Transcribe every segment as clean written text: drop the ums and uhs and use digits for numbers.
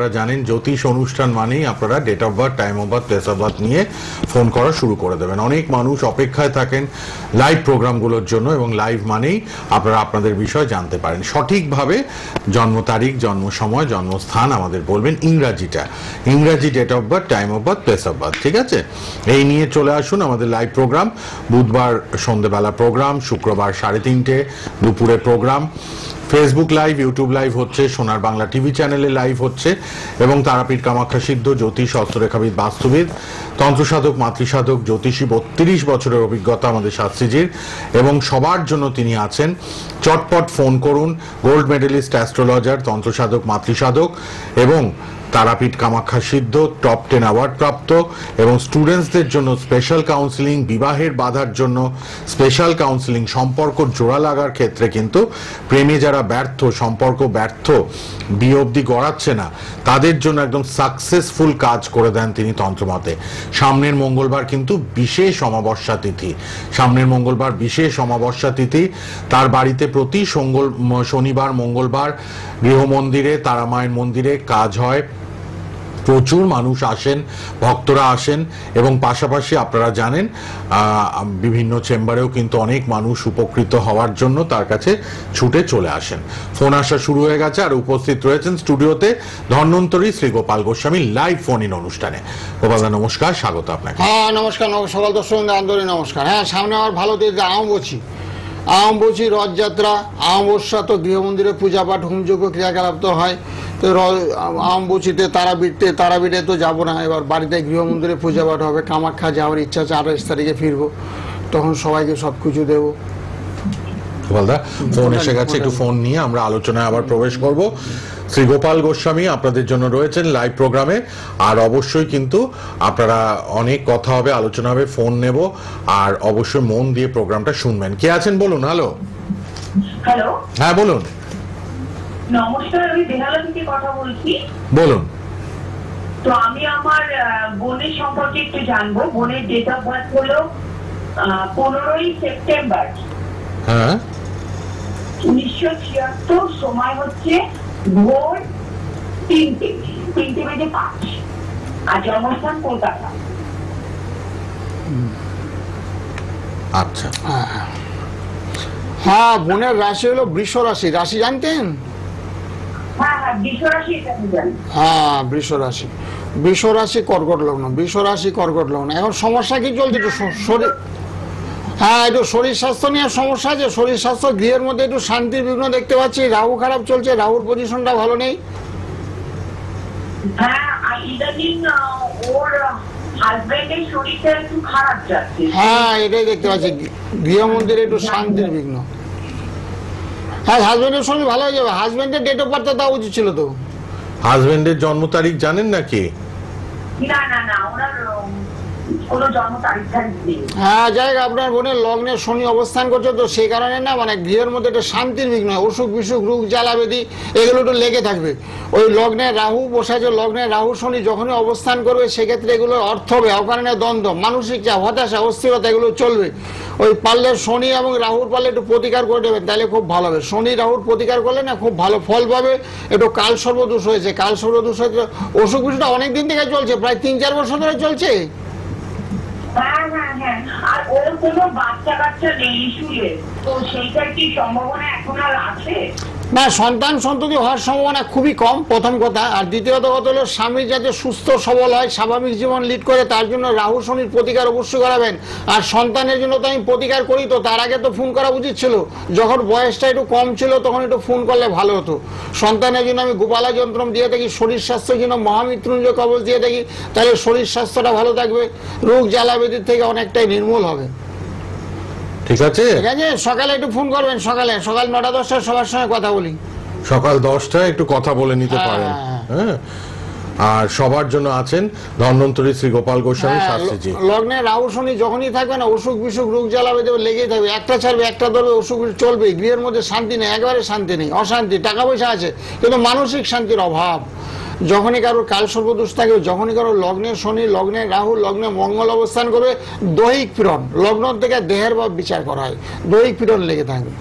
আপনারা জানেন জ্যোতিষ অনুষ্ঠান মানেই আপনারা date of birth, time of birth, place of birth নিয়ে ফোন করা শুরু করে দেবেন। অনেক মানুষ অপেক্ষায় থাকেন লাইভ প্রোগ্রামগুলোর জন্য এবং লাইভ মানেই আপনারা আপনাদের বিষয় জানতে পারেন। সঠিকভাবে জন্ম তারিখ, জন্ম সময়, জন্মস্থান আমাদের বলবেন, ইংরাজি date of birth, time of birth, place of birth, ঠিক আছে? এই নিয়ে চলে আসুন আমাদের লাইভ প্রোগ্রাম। বুধবার সন্ধ্যেবেলা প্রোগ্রাম, শুক্রবার 3:30 দুপুরে program, Facebook live, YouTube live হচ্ছে, সোনার বাংলা টিভি চ্যানেলে লাইভ হচ্ছে এবং তারাপীঠ কামাখ্যা সিদ্ধ জ্যোতিষ, হস্তরেখাবিদ, বাস্তুবিদ, তন্ত্রসাধক, মাতৃসাধক, জ্যোতিষী, 32 বছরের অভিজ্ঞতা আমাদের শাস্ত্রীজির এবং সবার জন্য তিনি আছেন। চটপট ফোন করুন। গোল্ড মেডেলিস্ট, অ্যাস্ট্রোলজার, তন্ত্রসাধক, মাতৃসাধক এবং তারাপীঠ কামাখ্যা সিদ্ধ, টপ 10 অ্যাওয়ার্ড প্রাপ্ত এবং স্টুডেন্টসদের জন্য স্পেশাল কাউন্সিলিং, বিবাহের বাধার জন্য স্পেশাল কাউন্সিলিং, সম্পর্ক জোড়া লাগার ক্ষেত্রে কিন্তু প্রেমে যারা ব্যর্থ, সম্পর্ক ব্যর্থ, বিয়ে অবধি গড়াচ্ছে না, তাদের জন্য একদম সাকসেসফুল কাজ করে দেন তিনি তন্ত্রমতে। সামনের মঙ্গলবার কিন্তু বিশেষ অমাবস্যা তিথি, তার বাড়িতে প্রতি শনিবার, মঙ্গলবার গৃহমন্দিরে, তারামায়ের মন্দিরে কাজ হয়। প্রচুর মানুষ আসেন, ভক্তরা আসেন এবং পাশাপাশি আপনারা জানেন বিভিন্ন চেম্বারেও কিন্তু অনেক মানুষ উপকৃত হওয়ার জন্য তার কাছে ছুটে চলে আসেন। ফোন আসা শুরু হয়ে গেছে আর উপস্থিত রয়েছেন স্টুডিওতে Dhanvantari Shri Gopal Goswami live phone in অনুষ্ঠানে। গোপালদা নমস্কার, স্বাগত আপনাকে। হ্যাঁ নমস্কার, সকল দর্শক আন্তরিক নমস্কার। হ্যাঁ, সামনে আমার ভালো দিন আমবচি রথযাত্রা, অমাবস্যা তো গৃহমন্দিরে পূজা পাঠ, হোমযজ্ঞ, ক্রিয়াকলাপ তো হয়। তো আমবচিতে তারাপীঠে তো যাবো না, এবার বাড়িতে গৃহমন্দিরে পূজা পাঠ হবে। কামাখ্যা যাওয়ার ইচ্ছা আছে, 28 তারিখে ফিরবো, তখন সবাইকে সব কিছু দেবো। গোপালদা ফোন এসে গেছে, একটু ফোন নিয়ে আমরা আলোচনায় আবার প্রবেশ করব। শ্রী গোপাল গোস্বামী আপনাদের জন্য রয়েছেন লাইভ প্রোগ্রামে, আর অবশ্যই কিন্তু আপনারা অনেক কথা হবে, আলোচনা হবে, ফোন নেব, আর অবশ্যই মন দিয়ে প্রোগ্রামটা শুনবেন। কে আছেন বলুন? হ্যালো। হ্যাঁ বলুন। নমস্কার, আমি বেহালা থেকে কথা বলছি। বলুন। তো আমি আমার বোনের সম্পর্কে একটু জানবো। বোনের ডেট অফ বার্থ হলো 15ই সেপ্টেম্বর। হ্যাঁ। 1976, সময় হচ্ছে ভোর 3:05 আর জন্মস্থান কলকাতা। আচ্ছা। হ্যাঁ, বোনের রাশি হলো বৃষ রাশি। রাশি জানতেন? হ্যাঁ, বৃষ রাশি, এটা আমি জানি। হ্যাঁ, বৃষ রাশি কর্কট লগ্ন। এখন সমস্যা কি চলছে? একটু শরীর, হ্যাঁ একটু শরীর স্বাস্থ্য নিয়ে সমস্যা আছে। শরীর স্বাস্থ্য, গৃহের মধ্যে একটু শান্তির বিঘ্ন দেখতে পাচ্ছি। রাহু খারাপ চলছে, রাহুর পজিশনটা ভালো নেই। হ্যাঁ, আর ইদানিং ওর হাজবেন্ডের শরীরটা একটু খারাপ যাচ্ছে। হ্যাঁ, এটাই দেখতে পাচ্ছি, গৃহমন্দিরে একটু শান্তির বিঘ্ন। হ্যাঁ, হাজবেন্ডের শরীর ভালো হয়ে যাবে। হাজবেন্ডের ডেট অফ বার্থ দেওয়া উচিত ছিল তো। হাজবেন্ডের জন্ম তারিখ জানেন নাকি? না, ওনার কোনো জন্ম তারিখ নেই। হ্যাঁ, যাই হোক, আপনার বোনের লগ্নে শনি অবস্থান করছে, তো সেই কারণে না মানে গৃহের মধ্যে একটা শান্তির বিঘ্ন, অসুখ বিসুখ, রোগ জ্বালা ব্যাধি এগুলো একটু লেগে থাকবে। ওই লগ্নে রাহু বসে আছে, লগ্নে রাহু শনি যখনই অবস্থান করবে সেক্ষেত্রে এগুলো অর্থ হবে, অকারণে দ্বন্দ্ব, মানসিক চাপ, হতাশা, অস্থিরতা এগুলো চলবে। ওই পারলে শনি এবং রাহুর পারলে একটু প্রতিকার করে দেবেন, তাহলে খুব ভালো হবে। শনি রাহুর প্রতিকার করলে না খুব ভালো ফল পাবে। একটু কাল সর্বদোষ হয়েছে, অসুখ বিসুখটা অনেক দিন থেকে চলছে, প্রায় 3-4 বছর ধরে চলছে। হ্যাঁ, আর ওর কোনো বাচ্চা কাচ্চা নেই, শুয়ে, তো সেইটার কি সম্ভাবনা এখন আর আছে? না, সন্তান সন্ততি হওয়ার সম্ভাবনা খুবই কম, প্রথম কথা। আর দ্বিতীয়ত কথা হলো স্বামী যাতে সুস্থ সবল হয়, স্বাভাবিক জীবন লিড করে, তার জন্য রাহু শনির প্রতিকার অবশ্যই করাবেন। আর সন্তানের জন্য তো আমি প্রতিকার করি, তো তার আগে তো ফোন করা উচিত ছিল। যখন বয়সটা একটু কম ছিল তখন একটু ফোন করলে ভালো হতো। সন্তানের জন্য আমি গোপালা যন্ত্রম দিয়ে থাকি, শরীর স্বাস্থ্যের জন্য মহামৃত্যুঞ্জয় কবচ দিয়ে থাকি, তাহলে শরীর স্বাস্থ্যটা ভালো থাকবে, রোগ জ্বালা ব্যাধির থেকে অনেকটাই নির্মূল হবে। ঠিক আছে, সকালে একটু ফোন করবেন, সকাল 9টা-10টায় সবার সঙ্গে কথা বলি। সকাল 10টায় একটু কথা বলে নিতে পারেন। হ্যাঁ, আর সবার জন্য আছেন ধন্বন্তরী শ্রী গোপাল গোস্বামী শাস্ত্রীজি। লগ্নে রাহু শনি যখনই থাকবে না, অসুখ বিসুখ, রোগ জ্বালা ব্যাধি লেগেই থাকবে, একটা ছাড়বে একটা ধরবে, অসুখ চলবে। গৃহের মধ্যে শান্তি নেই, একেবারে শান্তি নেই, অশান্তি। টাকা পয়সা আছে কিন্তু মানসিক শান্তির অভাব। যখনই কারোর কাল সর্বদোষ থাকবে, যখনই কারোর লগ্নের শনি, লগ্নে রাহু, লগ্নে মঙ্গল অবস্থান করবে, দৈহিক পীড়ন, লগ্ন থেকে দেহের ভাব বিচার করা হয়, দৈহিক পীড়ন লেগে থাকবে।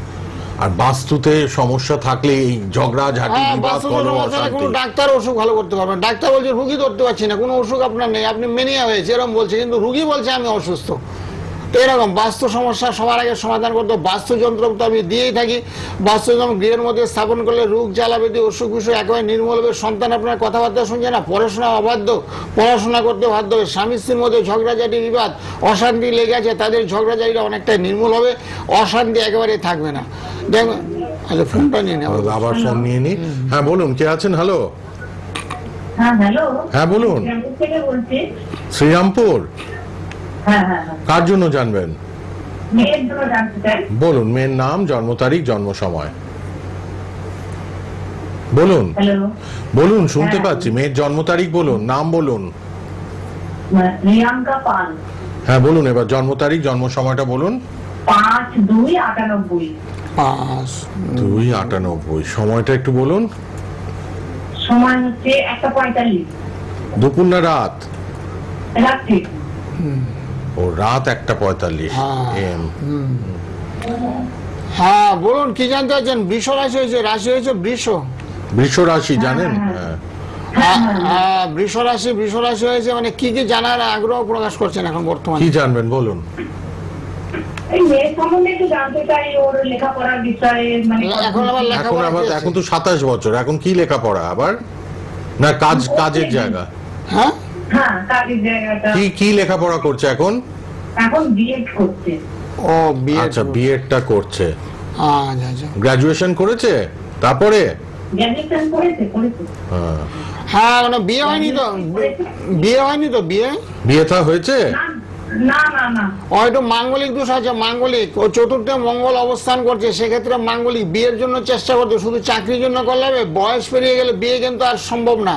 আর বাস্তুতে সমস্যা থাকলে এই ঝগড়া ঝাঁটি বিবাদ কলহ অশান্তি। কোনো ডাক্তার অসুখ ভালো করতে পারবে না। ডাক্তার বলছে রুগী ধরতে পারছি না, কোনো অসুখ আপনার নেই, আপনি মেনিয়া হয়েছে এরকম বলছে, কিন্তু রুগী বলছে আমি অসুস্থ। তো এরকম বাস্তু সমস্যা সবার আগে সমাধান করতে বাস্তুযন্ত্র তো আমি দিয়েই থাকি। বাস্তুযন্ত্র গৃহের মধ্যে স্থাপন করলে রোগ জ্বালা ব্যাধি অসুখ বিসুখ একেবারে নির্মূল হবে। সন্তান আপনার কথাবার্তা শুনছে না, পড়াশোনা অবাধ্য, পড়াশোনা করতে বাধ্য হবে। স্বামী স্ত্রীর মধ্যে ঝগড়াঝাটি বিবাদ অশান্তি লেগে আছে, তাদের ঝগড়াঝাটিটা অনেকটাই নির্মূল হবে, অশান্তি একেবারে থাকবে না। দেখুন আচ্ছা ফোনটা নিয়ে নেব, আবার ফোন নিয়ে নি। হ্যাঁ বলুন, কে আছেন? হ্যালো। হ্যাঁ হ্যালো, হ্যাঁ বলুন। থেকে বলছি। শ্রীরামপুর। হ্যাঁ হ্যাঁ, কার জন্য জানবেন? মেয়ের জন্য জানতে চাই। বলুন, মেয়ের নাম, জন্ম তারিখ, জন্ম সময় বলুন। হ্যালো, বলুন, শুনতে হ্যাঁ। পাচ্ছি। মেয়ের জন্ম তারিখ বলুন, নাম বলুন। প্রিয়াঙ্কা পাল। হ্যাঁ বলুন, এবার জন্ম তারিখ, জন্ম সময়টা বলুন। 5/2/98। 5/2/98। সময়টা একটু বলুন। সময় হচ্ছে 1:45 দুপুর না রাত? রাত্রি। ও রাত 1:45 AM। হ্যাঁ বলুন কি জানতে চাচ্ছেন? বৃষ রাশি হয়েছে, রাশি হয়েছে বৃষ। বৃষ রাশি জানেন? হ্যাঁ। বৃষ রাশি হয়েছে, মানে কি কি জানার আগ্রহ প্রকাশ করছেন এখন বর্তমানে? কি জানবেন বলুন। এই মেয়ের সম্বন্ধে একটু জানতে চাই, ওর লেখাপড়ার বিষয়ে। মানে এখন আবার এখন তো 27 বছর, এখন কি লেখাপড়া আবার? না কাজের জায়গা? হ্যাঁ হ্যাঁ, কাজের জায়গাটা। কি লেখাপড়া করছে এখন? এখন বিএড করছে। ও বিএড। আচ্ছা, বিএডটা করছে। আচ্ছা আচ্ছা। গ্রাজুয়েশন করেছে তারপরে? গ্র্যাজুয়েশন করেছে। হ্যাঁ। হ্যাঁ মানে বিয়ে হয়নি তো? বিয়ে থা হয়েছে? না না না, হয়তো মাঙ্গলিক দোষ আছে, মাঙ্গলিক। ও চতুর্থে মঙ্গল অবস্থান করছে, সেক্ষেত্রে মাঙ্গলিক বিয়ের জন্য চেষ্টা করতে, শুধু চাকরির জন্য করলে হবে? বয়স পেরিয়ে গেলে বিয়ে কিন্তু আর সম্ভব না।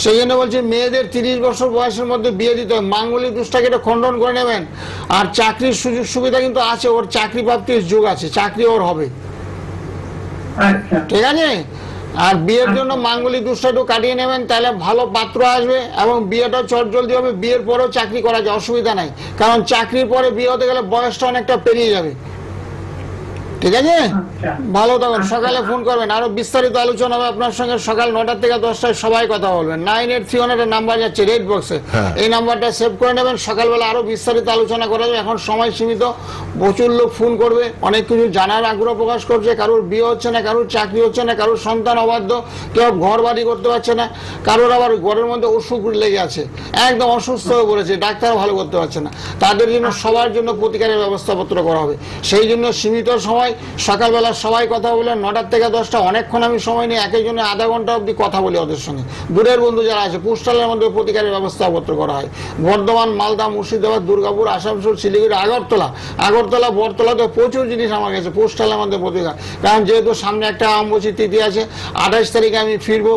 সেই জন্য বলছি মেয়েদের 30 বছর বয়সের মধ্যে বিয়ে দিতে হয়। মাঙ্গলিক দোষটাকে এটা খণ্ডন করে নেবেন। আর চাকরির সুযোগ সুবিধা কিন্তু আছে, ওর চাকরি প্রাপ্তির যোগ আছে, চাকরি ওর হবে। আচ্ছা ঠিক আছে। আর বিয়ের জন্য মাঙ্গলিক দোষটা একটু কাটিয়ে নেবেন, তাহলে ভালো পাত্র আসবে এবং বিয়েটা চটজলদি হবে। বিয়ের পরেও চাকরি করা যায়, অসুবিধা নাই, কারণ চাকরির পরে বিয়ে হতে গেলে বয়সটা অনেকটা পেরিয়ে যাবে। ঠিক আছে, ভালো থাকুন। সকালে ফোন করবেন, আরো বিস্তারিত আলোচনা হবে আপনার সঙ্গে। সকাল 9টা থেকে 10টায় সবাই কথা বলবেন। 9831 নাম্বার যাচ্ছে রেড বক্সে, এই নাম্বারটা সেভ করে নেবেন। সকালবেলা আরো বিস্তারিত আলোচনা করা যাবে। এখন সময় সীমিত, প্রচুর লোক ফোন করবে, অনেক কিছু জানার আগ্রহ প্রকাশ করছে। কারোর বিয়ে হচ্ছে না, কারোর চাকরি হচ্ছে না, কারোর সন্তান অবাধ্য, কেউ ঘর বাড়ি করতে পারছে না, কারোর আবার ঘরের মধ্যে অসুখ লেগে আছে, একদম অসুস্থ হয়ে পড়েছে, ডাক্তার ভালো করতে পারছে না। তাদের জন্য সবার জন্য প্রতিকারের ব্যবস্থাপত্র করা হবে। সেই জন্য সীমিত সময়, সকালবেলা সবাই কথা বলে 9টা থেকে 10টা, অনেকক্ষণ আমি সময় নিয়ে এক একজনের আধা ঘন্টা অবধি কথা বলি ওদের সঙ্গে। দূরের বন্ধু যারা আছে, পোস্টালের মধ্যে প্রতিকারের ব্যবস্থাপত্র করা হয়। বর্ধমান, মালদা, মুর্শিদাবাদ, দুর্গাপুর, আসানসোল, শিলিগুড়ি, আগরতলা, বরতলাতে প্রচুর জিনিস আমার কাছে পোস্টালের মধ্যে প্রতিকার। কারণ যেহেতু সামনে একটা অম্বুবাচী তিথি আছে, 28 তারিখে আমি ফিরবো।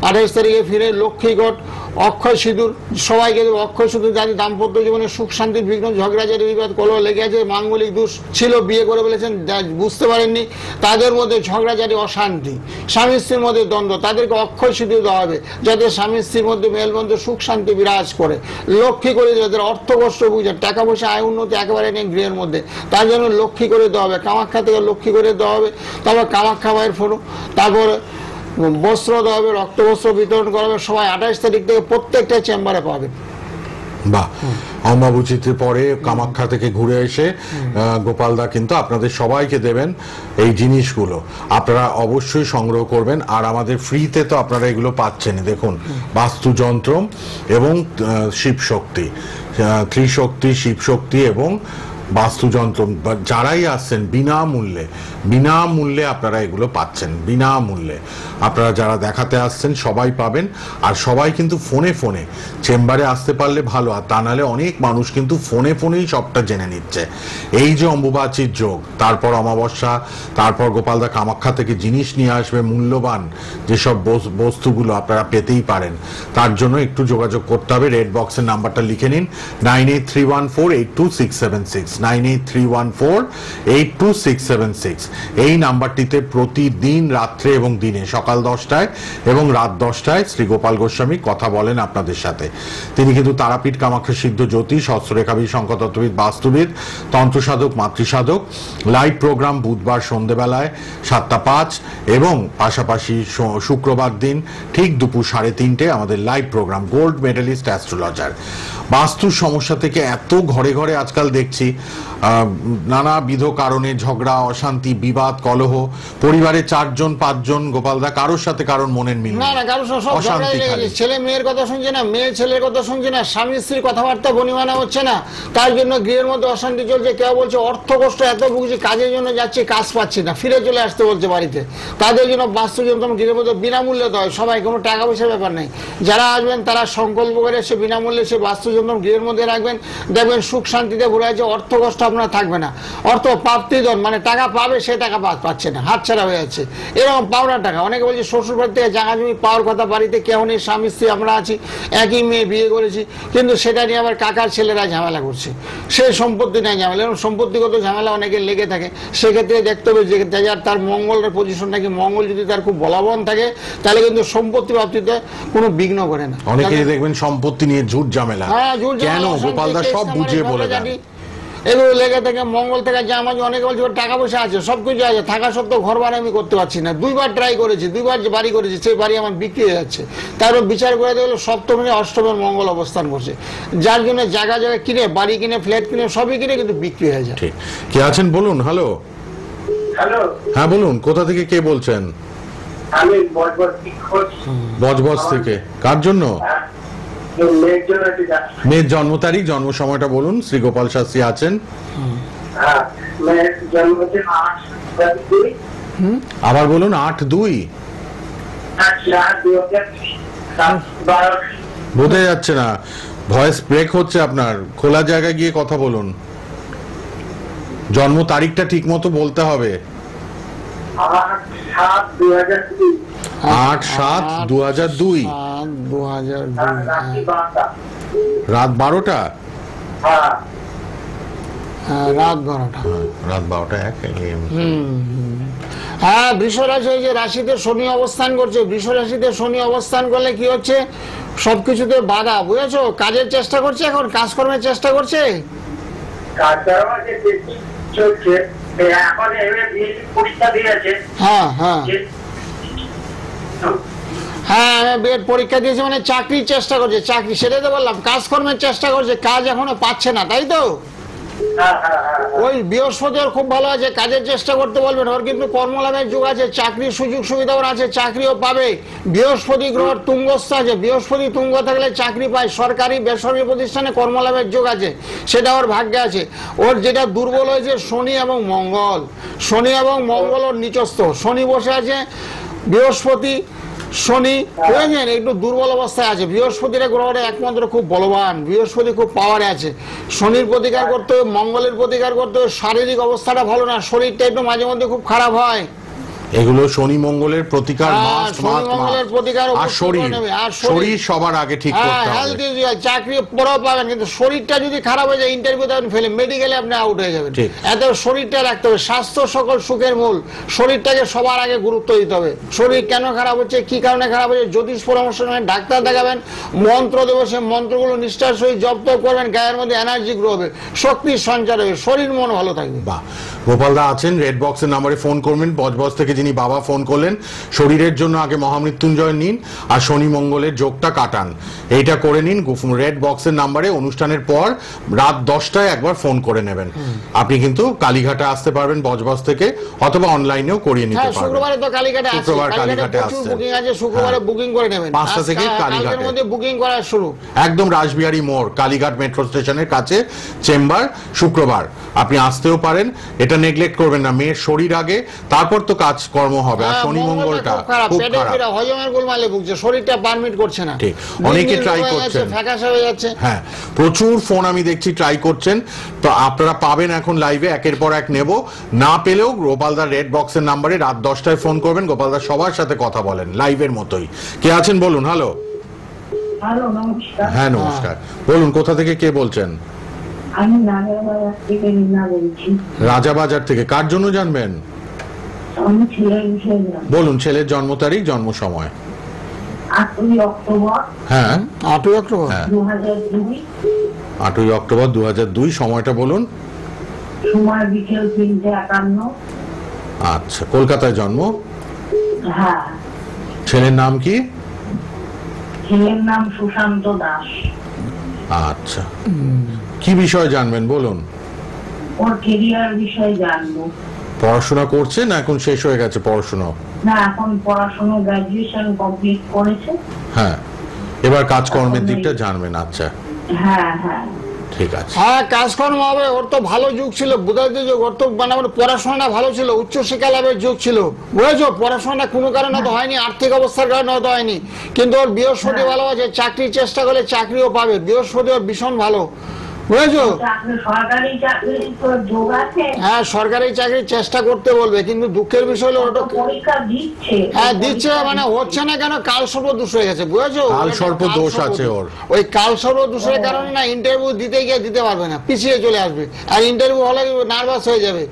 28 তারিখে ফিরে লক্ষ্মীগড়, অক্ষয় সিঁদুর সবাইকে দেবো। অক্ষয় সিঁদুর যাদের দাম্পত্য জীবনে সুখ শান্তির বিঘ্ন, ঝগড়াঝাটি বিবাদ কলহ লেগে আছে, মাঙ্গলিক দোষ ছিল, বিয়ে করে বলেছেন বুঝতে পারেননি, তাদের মধ্যে ঝগড়াঝাটি, অশান্তি, স্বামী স্ত্রীর মধ্যে দ্বন্দ্ব, তাদেরকে অক্ষয় সিঁদুর দেওয়া হবে যাতে স্বামী স্ত্রীর মধ্যে মেলবন্ধে সুখ শান্তি বিরাজ করে। লক্ষ্মী করে যাদের অর্থ কষ্ট বুঝে, টাকা পয়সা আয় উন্নতি একেবারে নেই গৃহের মধ্যে, তার জন্য লক্ষ্মী করে দেওয়া হবে। কামাখ্যা থেকে লক্ষ্মী করে দেওয়া হবে। তারপর কামাখ্যা মায়ের ফটো, তারপর বস্ত্র দেওয়া হবে, রক্ত বস্ত্র বিতরণ করা হবে। সবাই 28 তারিখ থেকে প্রত্যেকটা চেম্বারে পাবেন। বাহ, অম্বুবাচীতে পরে কামাখ্যা থেকে ঘুরে এসে গোপালদা কিন্তু আপনাদের সবাইকে দেবেন এই জিনিসগুলো। আপনারা অবশ্যই সংগ্রহ করবেন। আর আমাদের ফ্রিতে তো আপনারা এগুলো পাচ্ছেনই। দেখুন, বাস্তুযন্ত্র এবং শিবশক্তি, ত্রিশক্তি, শিবশক্তি এবং বাস্তুযন্ত্র, যারাই আসছেন বিনামূল্যে আপনারা এগুলো পাচ্ছেন, বিনামূল্যে। আপনারা যারা দেখাতে আসছেন সবাই পাবেন। আর সবাই কিন্তু ফোনে চেম্বারে আসতে পারলে ভালো, আর তা নাহলে অনেক মানুষ কিন্তু ফোনেই সবটা জেনে নিচ্ছে। এই যে অম্বুবাচীর যোগ, তারপর অমাবস্যা, তারপর গোপালদা কামাখ্যা থেকে জিনিস নিয়ে আসবে, মূল্যবান যেসব বস্তুগুলো আপনারা পেতেই পারেন। তার জন্য একটু যোগাযোগ করতে হবে। রেড বক্সের নাম্বারটা লিখে নিন, 9831482676। 9831482676 এই নাম্বারটিতে প্রতিদিন রাত্রে এবং দিনে সকাল 10টায় এবং রাত 10টায় শ্রী গোপাল গোস্বামী কথা বলেন আপনাদের সাথে। তিনি কিন্তু তারাপীঠ, কামাখ্যা সিদ্ধ জ্যোতিষ, হস্তরেখাবিদ, সংখ্যাতত্ত্ববিদ, বাস্তুবিদ, তন্ত্রসাধক, মাতৃসাধক। লাইভ প্রোগ্রাম বুধবার সন্ধ্যেবেলায় 7:05 এবং পাশাপাশি শুক্রবার দিন ঠিক দুপুর 3:30 আমাদের live programme gold medallist astrologer. বাস্তুর সমস্যা থেকে এত ঘরে ঘরে আজকাল দেখছি নানাবিধ কারণে ঝগড়া, অশান্তি, বিবাদ, কলহ, পরিবারে 4জন 5জন গোপালদা কারোর সাথে কারোর মনের মিল না, কারোর সব ঝগড়াই লেগেছে। ছেলে মেয়ের কথা শুনছে না, মেয়ে ছেলের কথা শুনছে না, স্বামী স্ত্রীর কথাবার্তা বনিমানা হচ্ছে না, তার জন্য গৃহের মধ্যে অশান্তি চলছে। কেউ বলছে অর্থ কষ্ট এত ভুগছি, কাজের জন্য যাচ্ছি, কাজ পাচ্ছি না, ফিরে চলে আসতে বলছে বাড়িতে। তাদের জন্য বাস্তুযন্ত্র গৃহের মধ্যে বিনামূল্যে দেওয়া হয়, সবাই, কোনো টাকা পয়সার ব্যাপার নেই। যারা আসবেন তারা সংকল্প করে সে বিনামূল্যে সে বাস্তুযন্ত্র গৃহের মধ্যে রাখবেন, দেখবেন সুখ শান্তিতে ভরে আছে, অর্থ কষ্ট আপনার থাকবে না। অর্থ প্রাপ্তিধন মানে টাকা পাবে, সে টাকা পাচ্ছে না, হাতছাড়া হয়ে যাচ্ছে, এরকম পাওনার টাকা। অনেকে বলছে শ্বশুর বাড়ি থেকে জায়গা জমি পাওয়ার কথা, বাড়িতে কেউ নেই, স্বামী স্ত্রী আমরা আছি, একই মেয়ে বিয়ে করেছি, কিন্তু সেটা নিয়ে আবার কাকার ছেলেরা ঝামেলা করছে, সেই সম্পত্তি নেই ঝামেলা, এবং সম্পত্তিগত ঝামেলা অনেকে লেগে থাকে। সেক্ষেত্রে দেখতে হবে যে তার মঙ্গলের পজিশন নাকি, মঙ্গল যদি তার খুব বলবান থাকে তাহলে কিন্তু সম্পত্তি প্রাপ্তিতে কোনো বিঘ্ন করে না। অনেকেই দেখবেন সম্পত্তি নিয়ে ঝুট ঝামেলা, কেন গোপালদা সব বুঝিয়ে বলে দেন, এগুলো লেগে থাকে। মঙ্গল থেকে যা আমাকে অনেকে বলছে টাকা পয়সা আছে, সবকিছু আছে, থাকা সত্ত্বেও ঘর বাড়ি আমি করতে পারছি না, 2বার ট্রাই করেছি, 2বার যে বাড়ি করেছি সেই বাড়ি আমার বিক্রি হয়ে যাচ্ছে। তারপর বিচার করে দেখলো সপ্তমে অষ্টমের মঙ্গল অবস্থান করছে, যার জন্য জায়গা জায়গা কিনে, বাড়ি কিনে, ফ্ল্যাট কিনে, সবই কিনে কিন্তু বিক্রি হয়ে যায়। ঠিক, কে আছেন বলুন? হ্যালো, হ্যাঁ বলুন, কোথা থেকে কে বলছেন? আমি বজবজ থেকে। কার জন্য? মেয়ের জন্ম তারিখ, জন্ম সময়টা বলুন। শ্রী গোপাল শাস্ত্রী আছেন। আবার বলুন। 8-2 বোঝা যাচ্ছে না, ভয়েস ব্রেক হচ্ছে আপনার, খোলা জায়গায় গিয়ে কথা বলুন। জন্ম তারিখটা ঠিক মতো বলতে হবে। 8/7/2002 রাত 12টা। রাত 12টা। রাত 12টা 1 হ্যাঁ, বৃষ রাশি, যে রাশিতে শনি অবস্থান করছে, বৃষ রাশিতে শনি অবস্থান করলে কি হচ্ছে, সবকিছুতে বাধা, বুঝেছো? কাজের চেষ্টা করছে, এখন কাজকর্মের চেষ্টা করছে, হ্যাঁ হ্যাঁ হ্যাঁ, বিএড পরীক্ষা দিয়েছে মানে চাকরির চেষ্টা করছে, চাকরি, সেটাই তো বললাম, কাজকর্মের চেষ্টা করছে, কাজ এখনো পাচ্ছে না, তাই তো? ওই বৃহস্পতি ওর খুব ভালো আছে, কাজের চেষ্টা করতে বলবেন, ওর কিন্তু কর্মলাভের যুগ আছে, চাকরির সুযোগ সুবিধা ওর আছে, চাকরিও পাবে। বৃহস্পতি গ্রহ তুঙ্গস্থ আছে, বৃহস্পতি তুঙ্গ থাকলে চাকরি পায়, সরকারি বেসরকারি প্রতিষ্ঠানে কর্মলাভের যোগ আছে, সেটা ওর ভাগ্যে আছে। ওর যেটা দুর্বল হয়েছে শনি এবং মঙ্গল, শনি এবং মঙ্গল ওর নিচস্থ, শনি বসে আছে, বৃহস্পতি শনি বুঝেছেন একটু দুর্বল অবস্থায় আছে। বৃহস্পতির গ্রহটা একমাত্র খুব বলবান, বৃহস্পতি খুব পাওয়ারে আছে। শনির প্রতিকার করতে হবে, মঙ্গলের প্রতিকার করতে হবে। শারীরিক অবস্থাটা ভালো না, শরীরটা একটু মাঝে মধ্যে খুব খারাপ হয়। এগুলো শনি মঙ্গলের প্রতিকার, আর শরীর সবার আগে ঠিক করতে হবে। চাকরি পরেও পাবেন, কিন্তু শরীরটা যদি খারাপ হয়ে যায়, ইন্টারভিউ দেবেন ফেলে, মেডিকেলে আপনি আউট হয়ে যাবেন। এত শরীরটা রাখতে হবে, স্বাস্থ্য সকল সুখের মূল, শরীরটাকে সবার আগে গুরুত্ব দিতে হবে। শরীর কেন খারাপ হচ্ছে, কি কারণে খারাপ হচ্ছে, জ্যোতিষ পরামর্শ নেবেন, ডাক্তার দেখাবেন, মন্ত্র দেবো, সে মন্ত্রগুলো নিষ্ঠার সহিত জপ তপ করবেন, গায়ের মধ্যে এনার্জি গ্রো হবে, শক্তির সঞ্চার হবে, শরীর মন ভালো থাকবে। বাহ, গোপালদা আছেন, রেড বক্সের নাম্বারে ফোন করবেন। বজবজ থেকে যিনি বাবা ফোন করলেন, শরীরের জন্য আগে মহামৃত্যুঞ্জয় নিন আর শনি মঙ্গলের যোগটা কাটান, এইটা করে নিন। রেড বক্সের নাম্বারে অনুষ্ঠানের পর রাত 10টায় একবার ফোন করে নেবেন। আপনি কিন্তু কালীঘাটে আসতে পারবেন বজবজ থেকে, অথবা অনলাইনেও করিয়ে নিতে পারবেন। শুক্রবারে তো কালীঘাটে আছে, শুক্রবার কালীঘাটে আসছে, বুকিং আছে, শুক্রবারে বুকিং করে নেবেন। 5টা থেকে কালীঘাটের মধ্যে বুকিং করা শুরু, একদম রাসবিহারী মোড়, কালীঘাট মেট্রো স্টেশনের কাছে চেম্বার। শুক্রবার আপনি আসতেও পারেন, এটা নেগলেক্ট করবেন না। মেয়ের শরীর আগে, তারপর তো কাজ কর্ম হবে। আর শনি মঙ্গলটা খুব খারাপ, হজমের গোলমালে ভুগছে, শরীরটা পারমিট করছে না। ঠিক, অনেকে ট্রাই করছেন, ফ্যাকাশে হয়ে যাচ্ছে। হ্যাঁ, প্রচুর ফোন আমি দেখছি ট্রাই করছেন, তো আপনারা পাবেন এখন লাইভে, একের পর এক নেব। না পেলেও গোপালদার রেড বক্সের নাম্বারে রাত 10টায় ফোন করবেন, গোপালদার সবার সাথে কথা বলেন লাইভের মতোই। কে আছেন বলুন। হ্যালো। হ্যাঁ নমস্কার, বলুন কোথা থেকে কে বলছেন? আমি রাজাবাজার থেকে রিনা বলছি। রাজাবাজার থেকে কার জন্য জানবেন? আমি ছেলের বিষয়ে জানবো। বলুন, ছেলের জন্ম তারিখ, জন্ম সময়। 8ই অক্টোবর। হ্যাঁ, 8ই অক্টোবর 2002। 8ই অক্টোবর 2002। সময়টা বলুন। সময় বিকেল 3:51। আচ্ছা, কলকাতায় জন্ম। হ্যাঁ। ছেলের নাম কি? ছেলের নাম সুশান্ত দাস। আচ্ছা, কি বিষয় জানবেন বলুন? ওর কেরিয়ার বিষয়ে জানবো। পড়াশোনা করছে না এখন শেষ হয়ে গেছে পড়াশোনা? না, এখন পড়াশোনা গ্রাজুয়েশন কমপ্লিট করেছে। হ্যাঁ, এবার কাজকর্মের দিকটা জানবেন। আচ্ছা, হ্যাঁ হ্যাঁ ঠিক আছে। হ্যাঁ, কাজকর্ম হবে। ওর তো ভালো যুগ ছিল, বুধাদের যুগ। ওর তো মানে পড়াশোনা ভালো ছিল, উচ্চশিক্ষা লাভের যুগ ছিল, বুঝেছো? পড়াশোনা কোনো কারণে তো হয়নি, আর্থিক অবস্থার কারণে হয়তো হয়নি, কিন্তু ওর বৃহস্পতি ভালো আছে। চাকরির চেষ্টা করলে চাকরিও পাবে, বৃহস্পতি ওর ভীষণ ভালো, বুঝেছো? সরকারি চাকরি তো যোগ আছে। হ্যাঁ, সরকারি চাকরির চেষ্টা করতে বলবে, কিন্তু দুঃখের বিষয় হলো ওটা পরীক্ষা দিচ্ছে। হ্যাঁ দিচ্ছে, মানে হচ্ছে না কেন? কাল সর্প দোষ হয়ে গেছে, বুঝেছো? কাল সর্প দোষ আছে ওর। ওই কাল সর্প দোষের কারণে না ইন্টারভিউ দিতে গিয়ে দিতে পারবে না, পিছিয়ে চলে আসবে। আর ইন্টারভিউ হলে নার্ভাস হয়ে যাবে,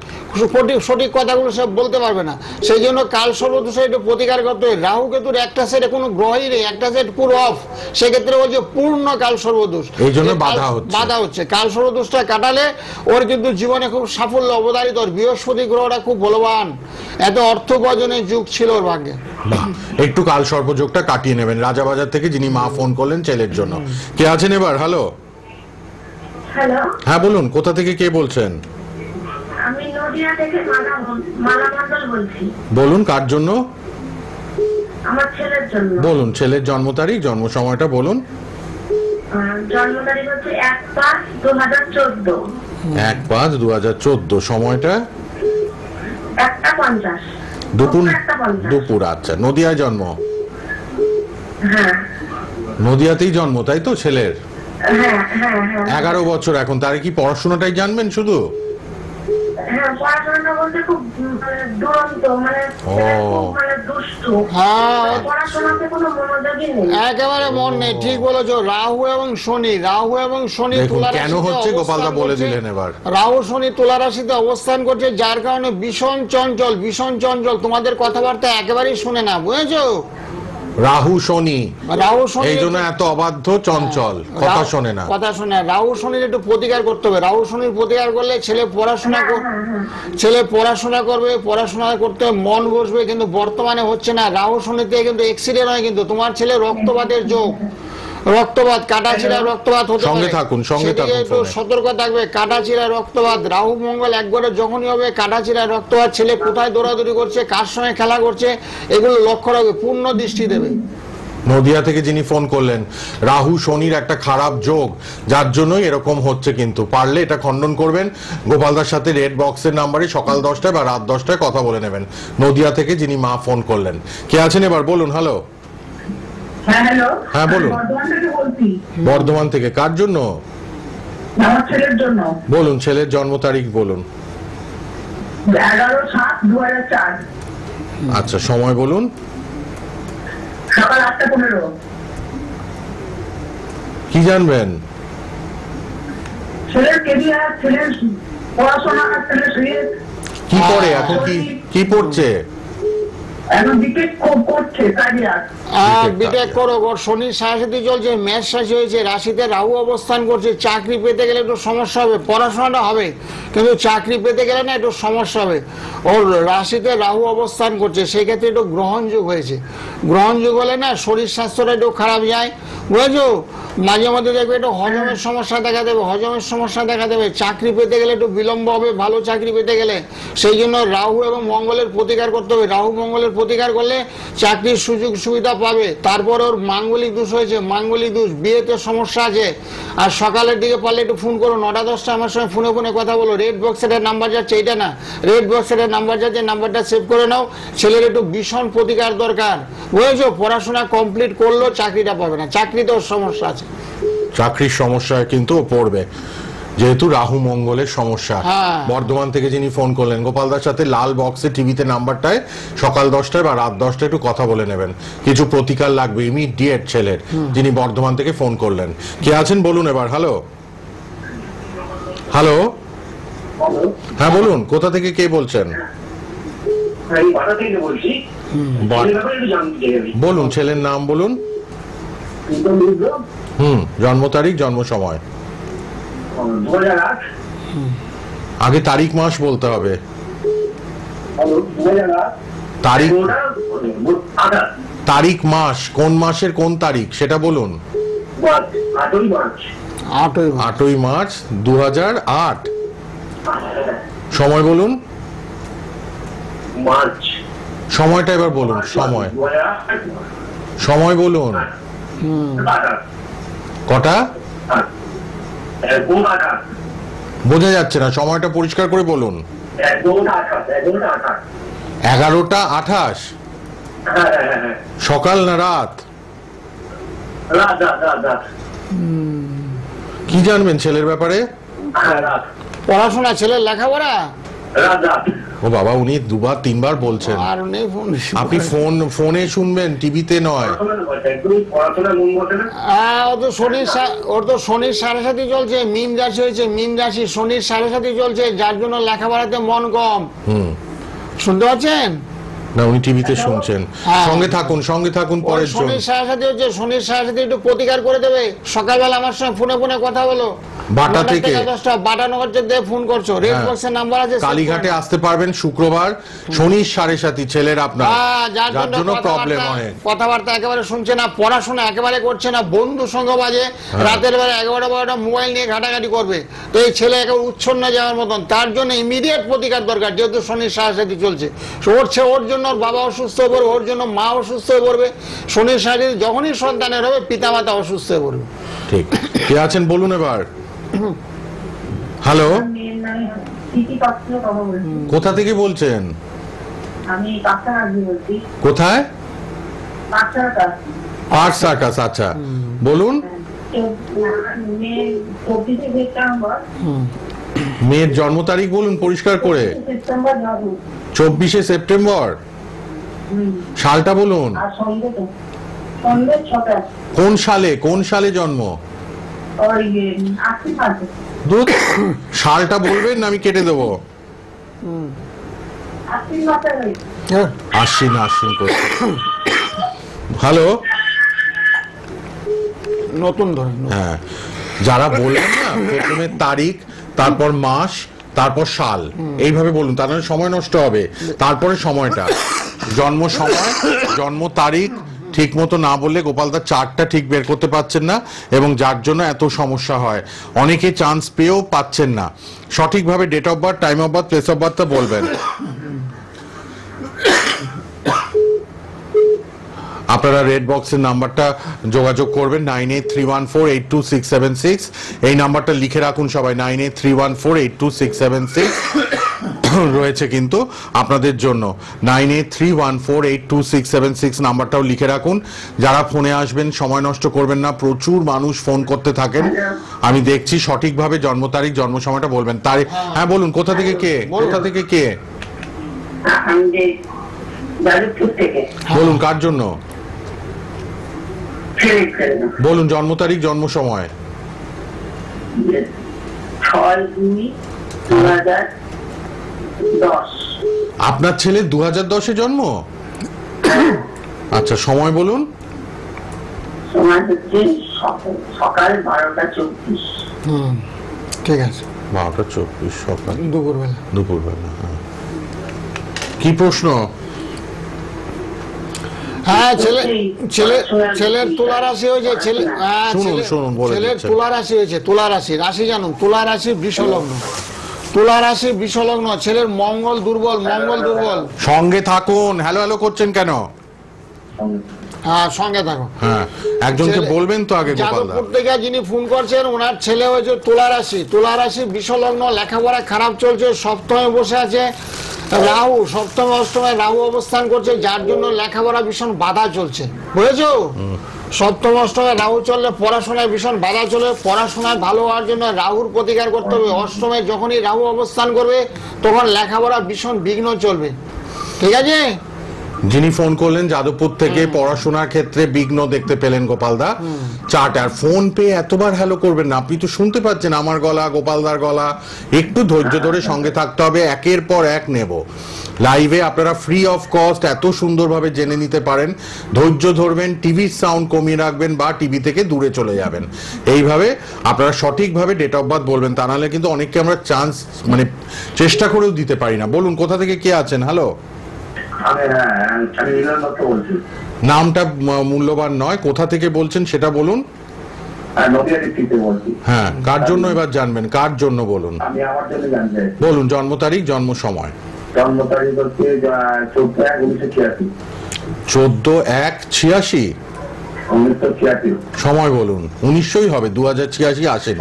সঠিক কথাগুলো সব বলতে পারবে না। সেই জন্য কাল সর্প দোষে একটু প্রতিকার করতে হবে। রাহু কেতুর একটা সেটে কোনো গ্রহই নেই, একটা সেট পুরো অফ, সেক্ষেত্রে বলছে পূর্ণ কাল সর্প দোষ। এই জন্য বাধা হচ্ছে। কাল সর্প দোষটা কাটালে ওর কিন্তু জীবনে খুব সাফল্য অবধারিত। ওর বৃহস্পতি গ্রহটা খুব বলবান, এত অর্থ উপার্জনের যুগ ছিল ওর ভাগ্যে। একটু কাল সর্পযোগটা কাটিয়ে নেবেন। রাজাবাজার থেকে যিনি মা ফোন করলেন ছেলের জন্য, কে আছেন এবার? হ্যালো। হ্যালো, হ্যাঁ বলুন, কোথা থেকে কে বলছেন? আমি নদিয়া থেকে মালা মণ্ডল বলছি। বলুন, কার জন্য? আমার ছেলের জন্য। বলুন, ছেলের জন্ম তারিখ, জন্ম সময়টা বলুন। জন্ম তারিখ হচ্ছে 1/5/2014। 1/5/2014। সময়টা 1:50। দুপুর। আচ্ছা, নদিয়ায় জন্ম? হ্যাঁ। নদিয়াতেই জন্ম, তাই তো ছেলের? হ্যাঁ হ্যাঁ হ্যাঁ। 11 বছর এখন। তার কি পড়াশোনাটাই জানবেন শুধু? হ্যাঁ, পড়াশোনা বলতে খুব দুরন্ত, মানে দুষ্টু। হ্যাঁ, পড়াশোনাতে কোনো মনোযোগই নেই, একেবারে মন নেই, ঠিক বলেছো। রাহু এবং শনি তুলা কেন হচ্ছে গোপালদা বলে দিলেন এবার। রাহু শনি তুলা রাশিতে অবস্থান করছে, যার কারণে ভীষণ চঞ্চল। তোমাদের কথাবার্তা একেবারেই শুনে না, বুঝেছো? রাহু শনি এই জন্য এত অবাধ্য, চঞ্চল, কথা শোনে না। রাহু শনির একটু প্রতিকার করতে হবে। রাহু শনির প্রতিকার করলে ছেলে পড়াশোনা করবে, পড়াশোনা করতে মন বসবে, কিন্তু বর্তমানে হচ্ছে না। রাহু শনিতে কিন্তু অ্যাক্সিডেন্ট হয়, কিন্তু তোমার ছেলে রক্তপাতের যোগ, রক্তপাত, কাটাছিড়া রক্তপাত হতে পারে। সেদিকে একটু সতর্ক থাকবে। কাটাছিড়া রক্তপাত, রাহু মঙ্গল একবারে যখনই হবে কাটাছিড়া রক্তপাত, ছেলে কোথায় দৌড়াদৌড়ি করছে, কার সঙ্গে খেলা করছে, এগুলো লক্ষ্য রাখবে, পূর্ণ দৃষ্টি দেবে। নদিয়া থেকে যিনি ফোন করলেন, রাহু শনির একটা খারাপ যোগ, যার জন্যই এরকম হচ্ছে। কিন্তু পারলে এটা খণ্ডন করবেন। গোপালদার সাথে রেড বক্সের নাম্বারে সকাল 10টায় বা রাত 10টায় কথা বলে নেবেন। নদিয়া থেকে যিনি মা ফোন করলেন, কে আছেন এবার? বলুন। হ্যালো। হ্যাঁ বলুন। বর্ধমান থেকে কার জন্য? আমার ছেলের জন্য। বলুন, ছেলের জন্ম তারিখ বলুন। 11/7/2004। আচ্ছা, সময় বলুন। সকাল 8:15। কি জানবেন? ছেলের কেরিয়ার, ছেলের পড়াশোনা, ছেলের কি পড়ে এখন, কি পড়ছে? এখন বিটেক করছে, ক্যারিয়ার। বিটেক করো। শনির সাথে চলছে, মেষ রাশি হয়েছে, রাশিতে রাহু অবস্থান করছে। চাকরি পেতে গেলে একটু সমস্যা হবে, পড়াশোনাটা হবে কিন্তু চাকরি পেতে গেলে না একটু সমস্যা হবে। ওর রাশিতে রাহু অবস্থান করছে, সেই ক্ষেত্রে একটু গ্রহণযোগ হয়েছে। গ্রহণযোগ হলে না শরীর স্বাস্থ্যটা একটু খারাপ যায়, বুঝেছো? মাঝে মধ্যে দেখবে একটু হজমের সমস্যা দেখা দেবে। চাকরি পেতে গেলে একটু বিলম্ব হবে, ভালো চাকরি পেতে গেলে। সেই জন্য রাহু এবং মঙ্গলের প্রতিকার করতে হবে। রাহু মঙ্গলের প্রতিকার করলে চাকরির সুযোগ সুবিধা পাবে। তারপর ওর মাঙ্গলিক দোষ হয়েছে, মাঙ্গলিক দোষ, বিয়েতে সমস্যা আছে। আর সকালের দিকে পারলে একটু ফোন করো, 9টা-10টা আমার সঙ্গে ফোনে কথা বলো। রেড বক্সের নাম্বার যাচ্ছে, এইটা না, রেড বক্সের নাম্বার যাচ্ছে, নাম্বারটা সেভ করে নাও। ছেলের একটু ভীষণ প্রতিকার দরকার, বুঝেছো? পড়াশোনা কমপ্লিট করলেও চাকরিটা পাবে না, চাকরিতেও সমস্যা আছে। চাকরির সমস্যায় কিন্তু পড়বে, যেহেতু রাহু মঙ্গলের সমস্যা। বর্ধমান থেকে যিনি ফোন করলেন, গোপালদার সাথে লাল বক্সে টিভিতে নাম্বারটায় সকাল 10টায় বা রাত 10টায় একটু কথা বলে নেবেন। কিছু প্রতিকার লাগবে ইমিডিয়েট ছেলের, যিনি বর্ধমান থেকে ফোন করলেন। কে আছেন বলুন এবার। হ্যালো। হ্যালো, হ্যাঁ বলুন, কোথা থেকে কে বলছেন? বলুন, ছেলের নাম বলুন। জন্ম তারিখ, জন্ম সময়। আগে তারিখ মাস বলতে হবে। তারিখ, তারিখ মাস, কোন মাসের কোন তারিখ সেটা বলুন। 8ই মার্চ 2008। সময় বলুন। সময়টা এবার বলুন, সময়, সময় বলুন। কটা? বোঝা যাচ্ছে না, সময়টা পরিষ্কার করে বলুন। 11:28। সকাল না রাত? কি জানবেন ছেলের ব্যাপারে? পড়াশোনা, ছেলের লেখাপড়া। ও বাবা, উনি দুবার তিনবার বলছেন। আপনি ফোনে শুনবেন, টিভিতে নয়। ওর তো শনির 7.5 চলছে, মীন রাশি হয়েছে, মীন রাশি, শনির 7.5 চলছে, যার জন্য লেখাপড়াতে মন কম। শুনতে পাচ্ছেন না? উনি টিভিতে শুনছেন। সঙ্গে থাকুন, সঙ্গে থাকুন। পরের জন্য শনির 7.5 হচ্ছে, শনির 7.5 একটু প্রতিকার করে দেবে। সকালবেলা আমার সঙ্গে ফোনে ফোনে কথা বলো, বাটা থেকে 10টা বাটানগর দিয়ে ফোন করছো, রেড বক্সের নাম্বার আছে। কালীঘাটে আসতে পারবেন শুক্রবার, শনির 7.5 ছেলের আপনার, যার জন্য প্রবলেম হয়। কথাবার্তা একেবারে শুনছে না, পড়াশোনা একেবারে করছে না, বন্ধু সঙ্গ বাজে, রাতের বেলা 11টা মোবাইল নিয়ে ঘাটাঘাটি করবে। তো এই ছেলে একেবারে উচ্ছন্ন যাওয়ার মতন, তার জন্য ইমিডিয়েট প্রতিকার দরকার। যেহেতু শনির 7.5 চলছে, ওর জন্য ওর বাবা অসুস্থ হয়ে পড়বে, ওর জন্য মা অসুস্থ হয়ে পড়বে। শনির 7.5 যখনই সন্তানের হবে, পিতামাতা অসুস্থ হয়ে পড়বে। ঠিক, কে আছেন বলুন এবার। হ্যালো, কোথা থেকে বলছেন? কোথায়? Park circus. আচ্ছা, বলুন। মেয়ের জন্ম তারিখ বলুন পরিষ্কার করে। 24শে সেপ্টেম্বর। সালটা বলুন। কোন সালে, কোন সালে জন্ম? সালটা বলবেন না, আমি কেটে দেবো। আশ্বিন, আশ্বিন করছে। হ্যালো, নতুন ধরেন। হ্যাঁ, যারা বললেন না প্রথমে তারিখ, তারপর মাস, তারপর সাল, এইভাবে বলুন, তাহলে সময় নষ্ট হবে। তারপরে সময়টা, জন্ম সময়, জন্ম তারিখ ঠিক মতো না বললে গোপালদার চার্টটা ঠিক বের করতে পারছেন না, এবং যার জন্য এত সমস্যা হয়। অনেকে চান্স পেয়েও পাচ্ছেন না। সঠিকভাবে date of birth, time of birth, place of বার্থটা বলবেন। আপনারা রেড বক্সের নাম্বারটা যোগাযোগ করবেন, 9831482676। এই নাম্বারটা লিখে রাখুন সবাই, 9831482676 রয়েছে কিন্তু আপনাদের জন্য। 9831482676 নাম্বারটাও লিখে রাখুন। যারা ফোনে আসবেন সময় নষ্ট করবেন না, প্রচুর মানুষ ফোন করতে থাকেন। আমি দেখছি সঠিকভাবে জন্ম তারিখ, জন্ম সময়টা বলবেন। তারিখ, হ্যাঁ বলুন, কোথা থেকে কে? কোথা থেকে কে বলুন, কার জন্য বলুন? জন্ম তারিখ, জন্ম সময়। 6/2/2010। আপনার ছেলে 2010-এ জন্ম? আচ্ছা, সময় বলুন। সময় হচ্ছে সকাল 12:24। ঠিক আছে, 12:24 সকাল, দুপুরবেলা। দুপুরবেলা। কি প্রশ্ন? হ্যাঁ, ছেলের তুলা রাশি হয়েছে। ছেলের তুলা রাশি হয়েছে। তুলা রাশি, রাশি জানুন, তুলা রাশি বৃষ লগ্ন। তুলা রাশি বৃষ লগ্ন। ছেলের মঙ্গল দুর্বল, মঙ্গল দুর্বল। সঙ্গে থাকুন। হ্যালো হ্যালো করছেন কেন? হ্যাঁ, সঙ্গে থাকুন। হ্যাঁ, একজনকে বলবেন তো আগে। যাদবপুর থেকে যিনি ফোন করছেন, ওনার ছেলে হয়েছে তুলা রাশি। তুলা রাশি বৃষ লগ্ন, লেখাপড়া খারাপ চলছে, সপ্তমে বসে আছে রাহু, সপ্তম অষ্টমে রাহু অবস্থান করছে, যার জন্য লেখাপড়া ভীষণ বাধা চলছে, বুঝেছো? সপ্তম অষ্টমে রাহু চললে পড়াশোনায় ভীষণ বাধা চলে। পড়াশোনায় ভালো হওয়ার জন্য রাহুর প্রতিকার করতে হবে। অষ্টমে যখনই রাহু অবস্থান করবে, তখন লেখাপড়া ভীষণ বিঘ্ন চলবে। ঠিক আছে? যিনি ফোন করলেন যাদবপুর থেকে, পড়াশোনার ক্ষেত্রে বিঘ্ন দেখতে পেলেন গোপালদা। চার্ট আর ফোন পে এতবার হ্যালো করবেন না, আপনি তো শুনতে পাচ্ছেন আমার গলা, গোপালদার গলা। একটু ধৈর্য ধরে সঙ্গে থাকতে হবে, একের পর এক নেব লাইভে। আপনারা ফ্রি অফ কস্ট এত সুন্দরভাবে জেনে নিতে পারেন। ধৈর্য ধরবেন, টিভির সাউন্ড কমিয়ে রাখবেন বা টিভি থেকে দূরে চলে যাবেন। এইভাবে আপনারা সঠিকভাবে ডেট অফ বার্থ বলবেন, তা নাহলে কিন্তু অনেককে আমরা চান্স মানে চেষ্টা করেও দিতে পারি না। বলুন কোথা থেকে কে আছেন? হ্যালো, নামটা মূল্যবান নয়, কোথা থেকে বলছেন সেটা বলুন। হ্যাঁ, কার জন্য এবার জানবেন? কার জন্য বলুন, বলুন জন্ম তারিখ, জন্ম সময়। জন্ম তারিখ হচ্ছে 14/1/1986। 14/1/86। 1986। সময় বলুন। 1900ই হবে, 2086 আসেনি।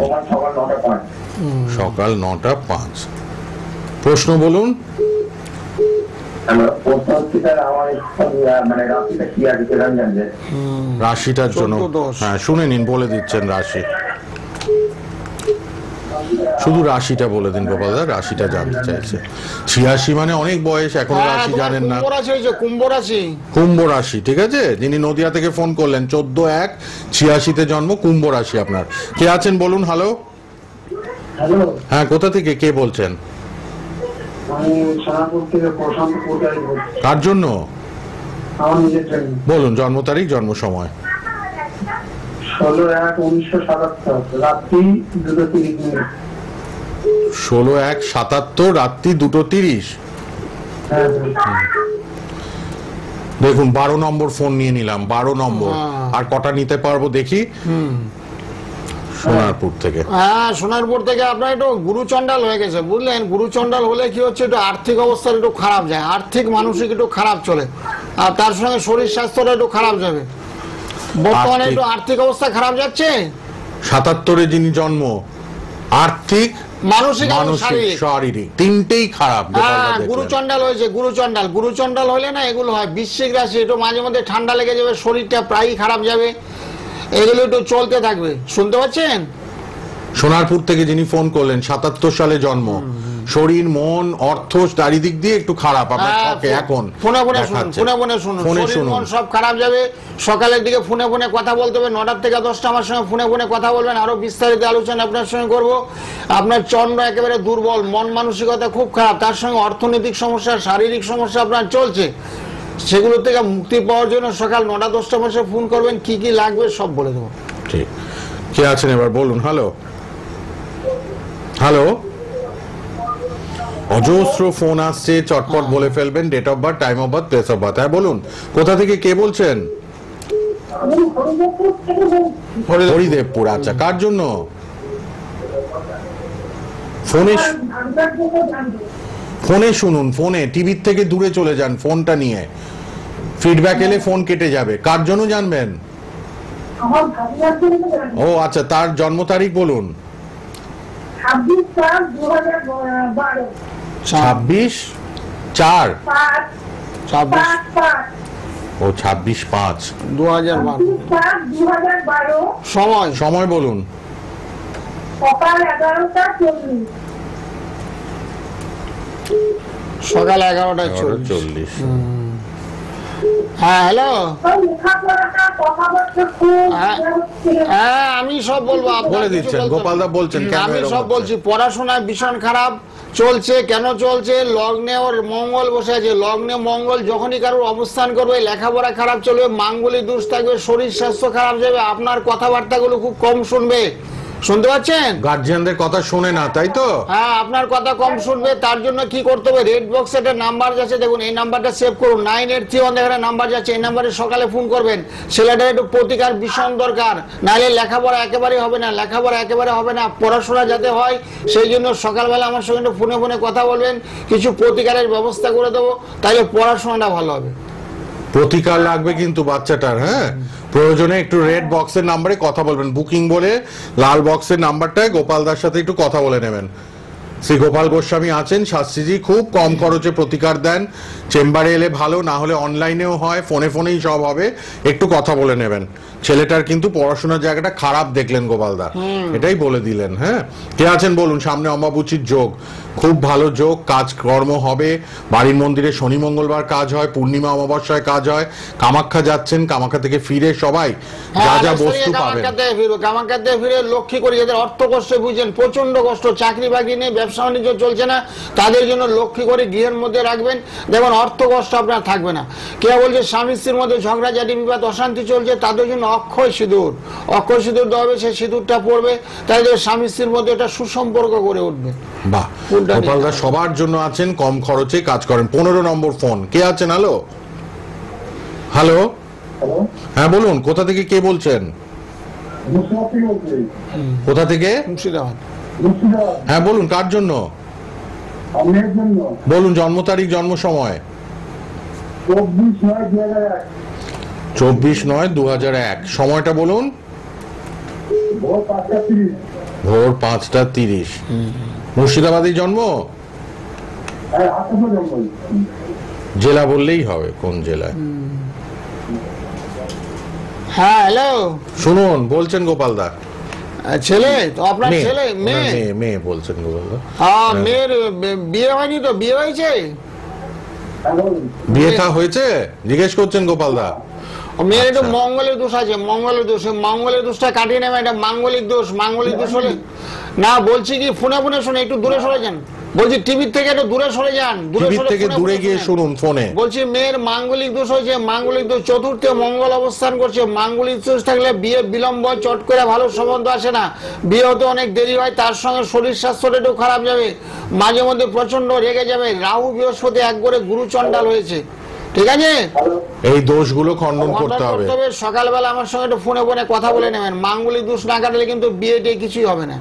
সকাল 9টা 5। প্রশ্ন বলুন। রাশিটার জন্য হ্যাঁ শুনে নিন, বলে দিচ্ছেন রাশি। শুধু রাশিটা বলে দিন গোপালদা, রাশিটা জানতে চাইছে। 86 মানে অনেক বয়স, এখনো রাশি জানেন না। কুম্ভ রাশি, ঠিক আছে। যিনি নদিয়া থেকে ফোন করলেন, 14/1/86 জন্ম, কুম্ভ রাশি আপনার। কে আছেন বলুন। হ্যালো, হ্যাঁ কোথা থেকে কে বলছেন? কার জন্য বলুন? জন্ম তারিখ, জন্ম সময়। 16/1/1977 রাত্রি 2:30। 16/1/77 রাত্রি 2:30। দেখুন 12 নম্বর ফোন নিয়ে নিলাম, 12 নম্বর। আর কটা নিতে পারবো দেখি। সোনারপুর থেকে। হ্যাঁ, সোনারপুর থেকে আপনার একটু গুরুচণ্ডাল হয়ে গেছে, বুঝলেন। গুরুচণ্ডাল হলে কি হচ্ছে, একটু আর্থিক অবস্থা একটু খারাপ যায়, আর্থিক মানসিক একটু খারাপ চলে, আর তার সঙ্গে শরীর স্বাস্থ্যটা একটু খারাপ যাবে। বর্তমানে একটু আর্থিক অবস্থা খারাপ যাচ্ছে। 77-এ যিনি জন্ম, আর্থিক, মানসিক, শারীরিক তিনটেই খারাপ। গুরুচণ্ডাল হয়েছে, গুরুচণ্ডাল। গুরুচণ্ডাল হলে না এগুলো হয়। বৃশ্চিক রাশি, একটু মাঝে মধ্যে ঠান্ডা লেগে যাবে, শরীরটা প্রায়ই খারাপ যাবে, এগুলো একটু চলতে থাকবে। শুনতে পাচ্ছেন? সোনারপুর থেকে যিনি ফোন করলেন, 77 সালে জন্ম, শরীর, মন, অর্থ চারিদিক দিয়ে একটু খারাপ আপনার। এখন ফোনে শুনুন, মন সব খারাপ যাবে। সকালের দিকে ফোনে কথা বলতে হবে, 9টা থেকে 10টা আমার সঙ্গে ফোনে কথা বলবেন, আরো বিস্তারিত আলোচনা আপনার সঙ্গে করব। আপনার চন্দ্র একেবারে দুর্বল, মন মানসিকতা খুব খারাপ, তার সঙ্গে অর্থনৈতিক সমস্যা, শারীরিক সমস্যা আপনার চলছে। সেগুলো থেকে মুক্তি পাওয়ার জন্য সকাল 9টা 10টা মাসে ফোন করবেন, কি কি লাগবে সব বলে দেবো। ঠিক, কে আছেন এবার বলুন। Hello, hello. অজস্র ফোন আসছে, চটপট বলে ফেলবেন। Date of birth, time of birth, place of birth. হ্যাঁ বলুন, কোথা থেকে কে বলছেন? হরিদেবপুর। আচ্ছা, কার জন্য? ফোনে শুনুন, ফোনে, টিভির থেকে দূরে চলে যান ফোনটা নিয়ে। ফিডব্যাক এলে ফোন কেটে যাবে। কার জন্য জানবেন? ও আচ্ছা, তার জন্ম তারিখ বলুন। 26/4। ও 26/5/2012। সময় বলুন। সকাল 11:40। সকাল 11:40। হ্যাঁ, হ্যালো। হ্যাঁ, আমি সব বলবো, বলে দিচ্ছেন। গোপালদা বলছেন আমি সব বলছি। পড়াশোনা ভীষণ খারাপ চলছে। কেন চলছে? লগ্নে ওর মঙ্গল বসে আছে। লগ্নে মঙ্গল যখনই কারোর অবস্থান করবে, লেখাপড়া খারাপ চলবে, মাঙ্গলিক দোষ থাকবে, শরীর স্বাস্থ্য খারাপ যাবে, আপনার কথাবার্তাগুলো খুব কম শুনবে। শুনতে পাচ্ছেন? গার্জিয়ানদের কথা শুনে না, তাই তো? হ্যাঁ, আপনার কথা কম শুনবে। তার জন্য কি করতে হবে? রেড বক্সে একটা নাম্বার যাচ্ছে, দেখুন, এই নাম্বারটা সেভ করুন। 9831 একটা নাম্বার যাচ্ছে, এই নাম্বারে সকালে ফোন করবেন। ছেলেটার একটু প্রতিকার ভীষণ দরকার, নাহলে লেখাপড়া একেবারে হবে না। লেখাপড়া একেবারে হবে না, পড়াশোনা যাতে হয় সেই জন্য সকালবেলা আমার সঙ্গে ফোনে কথা বলবেন, কিছু প্রতিকারের ব্যবস্থা করে দেবো, তাহলে পড়াশোনাটা ভালো হবে। প্রতিকার লাগবে কিন্তু বাচ্চাটার। হ্যাঁ, প্রয়োজনে একটু রেড বক্সের নাম্বারে কথা বলবেন। বুকিং বলে লাল বক্সের নাম্বারটায় গোপালদার সাথে একটু কথা বলে নেবেন। শ্রী গোপাল গোস্বামী আছেন শাস্ত্রীজি, খুব কম খরচে প্রতিকার দেন, চেম্বারে এলে ভালো, না হলে অনলাইনেও হয়, ফোনেই সব হবে, একটু কথা বলে নেবেন। ছেলেটার কিন্তু পড়াশোনার জায়গাটা খারাপ দেখলেন গোপালদা, এটাই বলে দিলেন। হ্যাঁ, কে আছেন বলুন? সামনে অমাবুচির যোগ, খুব ভালো যোগ, কাজ কর্ম হবে, বাড়ির মন্দিরে শনি মঙ্গলবার কাজ হয়, পূর্ণিমা অমাবস্যায় কাজ হয়, কামাখ্যা যাচ্ছেন, কামাখ্যা থেকে ফিরে সবাই যা যা বস্তু পাবেন। কামাখ্যা থেকে ফিরে লক্ষ্মী করে যাদের অর্থ কষ্ট বুঝছেন, প্রচন্ড কষ্ট, চাকরি বাকরি নেই, ব্যবসা বাণিজ্য চলছে না, তাদের জন্য লক্ষ্মী করে গৃহের মধ্যে রাখবেন, দেখুন অর্থ কষ্ট আপনার থাকবে না। কেউ বলছে স্বামী স্ত্রীর মধ্যে ঝগড়াঝাটি বিবাদ অশান্তি চলছে, তাদের জন্য অক্ষয় সিঁদুর দেওয়া হবে, সেই সিঁদুরটা পড়বে, তাদের স্বামী স্ত্রীর মধ্যে একটা সুসম্পর্ক গড়ে উঠবে। বাহ, গোপালদা সবার জন্য আছেন, কম খরচে কাজ করেন। 15 নম্বর ফোন, কে আছেন? হ্যালো হ্যালো, হ্যাঁ বলুন, কোথা থেকে কে বলছেন? কোথা থেকে? মুর্শিদাবাদ। হ্যাঁ বলুন, কার জন্য বলুন? জন্ম তারিখ, জন্ম সময়? 24/9/2001। সময়টা বলুন? ভোর 5:30। মুর্শিদাবাদে জন্ম? জেলা বললেই হবে, কোন জেলায়? হ্যাঁ হ্যালো, শুনুন, বলছেন গোপালদা? ছেলে তো আপনার? ছেলে? মেয়ে বলছেন গোপালদা? মেয়ের বিয়ে হয়নি তো? বিয়ে হয়েছে? বিয়েটা হয়েছে জিজ্ঞেস করছেন গোপালদা? মেয়ের একটু মঙ্গলের দোষ আছে, মঙ্গলের দোষটা কাটিয়ে নেবে, এটা মাঙ্গলিক দোষ হলে না। বলছি কি, ফোনে শুনে একটু দূরে সরে যান, বলছি টিভির থেকে একটু দূরে সরে যান, দূরে গিয়ে শুনুন ফোনে। বলছি মেয়ের মাঙ্গলিক দোষ হয়েছে, মাঙ্গলিক দোষ, চতুর্থে মঙ্গল অবস্থান করছে, মাঙ্গলিক দোষ থাকলে বিয়ে বিলম্ব, চট করে ভালো সম্বন্ধ আসে না, বিয়ে হতে অনেক দেরি হয়, তার সঙ্গে শরীর স্বাস্থ্যটা একটু খারাপ যাবে, মাঝে মধ্যে প্রচন্ড রেগে যাবে, রাহু বৃহস্পতি এক করে গুরু চণ্ডাল হয়েছে, ঠিক আছে? এই দোষগুলো খণ্ডন করতে হবে। সকালবেলা আমার সঙ্গে একটু ফোনে কথা বলে নেবেন, মাঙ্গলিক দোষ না কাটলে কিন্তু বিয়েতে কিছুই হবে না।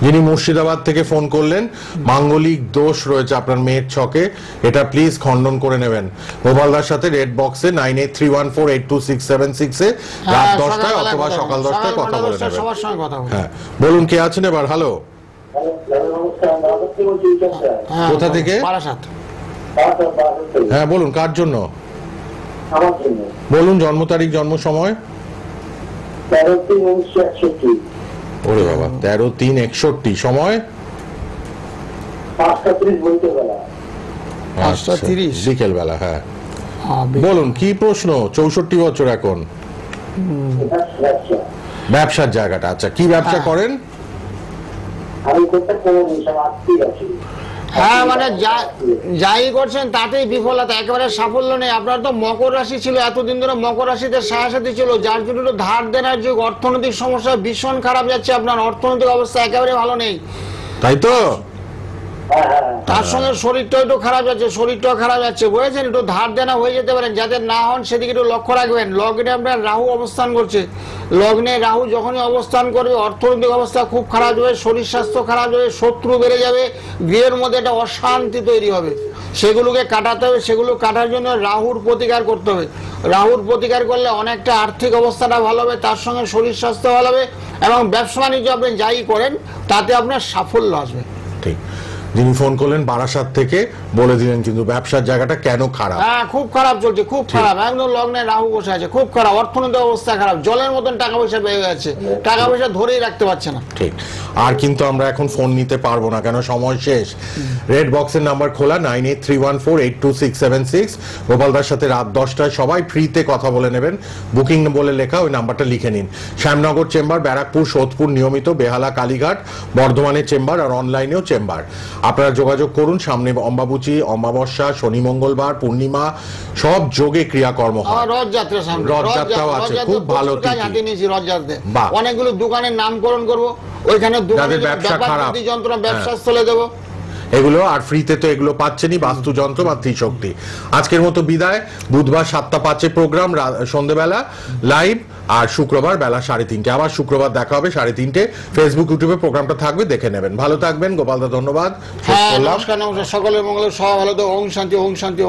যিনি মুর্শিদাবাদ থেকে ফোন করলেন, মাঙ্গলিক দোষ রয়েছে আপনার মেয়ের ছকে, এটা প্লিজ খণ্ডন করে নেবেন। গোপালদার সাথে রেড বক্সে 9831426766 রাত 10টায় অথবা সকাল 10টায় কথা বলে নেবেন। সবার সঙ্গে কথা বলুন। হ্যাঁ বলুন, কে আছেন এবার? হ্যালো, কোথা থেকে? বারাসাত। হ্যাঁ বলুন, কার জন্য বলুন? জন্ম তারিখ, জন্ম সময়? 13/3/1961। ওরে বাবা, 13/3/61। সময়? 5:30 বিকেলবেলা। 5:30 বিকেলবেলা। হ্যাঁ বলুন, কি প্রশ্ন? 64 বছর এখন, ব্যবসার জায়গাটা। আচ্ছা, কি ব্যবসা করেন? আমি করতে পারিনি, সব আত্মীয় আছে। হ্যাঁ, মানে যাই করছেন তাতেই বিফলতা, একেবারে সাফল্য নেই। আপনার তো মকর রাশি ছিল, এতদিন ধরে মকর রাশিতে সাহায্য ছিল, যার জন্য ধার দেনার যুগ, অর্থনৈতিক সমস্যা ভীষণ খারাপ যাচ্ছে, আপনার অর্থনৈতিক অবস্থা একেবারে ভালো নেই, তাই তো? তার সঙ্গে শরীরটাও একটু খারাপ যাচ্ছে, বুঝেছেন? একটু ধার দেনা হয়ে যেতে পারেন, যাতে না হন সেদিকে একটু লক্ষ্য রাখবেন। লগ্নে আপনার রাহু অবস্থান করছে, লগ্নে রাহু যখনই অবস্থান করবে অর্থনৈতিক অবস্থা খুব খারাপ যাবে, শরীর স্বাস্থ্য খারাপ যাবে, শত্রু বেড়ে যাবে, গৃহের মধ্যে একটা অশান্তি তৈরি হবে, সেগুলোকে কাটাতে হবে। সেগুলো কাটার জন্য রাহুর প্রতিকার করতে হবে। রাহুর প্রতিকার করলে অনেকটা আর্থিক অবস্থাটা ভালো হবে, তার সঙ্গে শরীর স্বাস্থ্য ভালো হবে, এবং ব্যবসা বাণিজ্য আপনি যাই করেন তাতে আপনার সাফল্য আসবে। ঠিক, যিনি ফোন করলেন বারাসাত থেকে, বলে দিলেন কিন্তু ব্যবসার জায়গাটা কেন খারাপ। হ্যাঁ, খুব খারাপ চলছে, খুব খারাপ, একদম লগ্নে রাহু বসে আছে, খুব খারাপ, অর্থনৈতিক অবস্থা খারাপ, জলের মতন টাকা পয়সা পেয়ে গেছে, টাকা পয়সা ধরেই রাখতে পারছে না। ঠিক, আর কিন্তু আমরা এখন ফোন নিতে পারবো না, কেন সময় শেষ। রেড বক্সের নাম্বার খোলা 9831482676। গোপালদার সাথে রাত 10টায় সবাই ফ্রিতে কথা বলে নেবেন, বুকিং বলে লেখা ওই নাম্বারটা লিখে নিন। শ্যামনগর চেম্বার, ব্যারাকপুর, সোদপুর নিয়মিত, বেহালা, কালীঘাট, বর্ধমানের চেম্বার, আর অনলাইনেও চেম্বার। আপনারা যোগাযোগ করুন। সামনে অম্বাবুচি, অমাবস্যা, শনি মঙ্গলবার, পূর্ণিমা, সব যোগে ক্রিয়াকর্ম হয়। রথযাত্রাও আছে, খুব ভালো রথযাত্রা, অনেকগুলো দোকানের নামকরণ করবো, ওইখানে ব্যবসা খারাপ যন্ত্র ব্যবসা স্থলে দেবো এগুলো, আর ফ্রিতে তো এগুলো পাচ্ছেনই, বাস্তুযন্ত্র বা ত্রিশক্তি। আজকের মতো বিদায়। বুধবার 7:05 প্রোগ্রাম সন্ধ্যেবেলা লাইভ, আর শুক্রবার বেলা 3:30। আবার শুক্রবার দেখা হবে 3:30। ফেসবুক, ইউটিউবে প্রোগ্রামটা থাকবে, দেখে নেবেন। ভালো থাকবেন গোপালদা, ধন্যবাদ। নমস্কার, সকলের মঙ্গল, সব ভালো তো। ওম শান্তি, ওম শান্তি।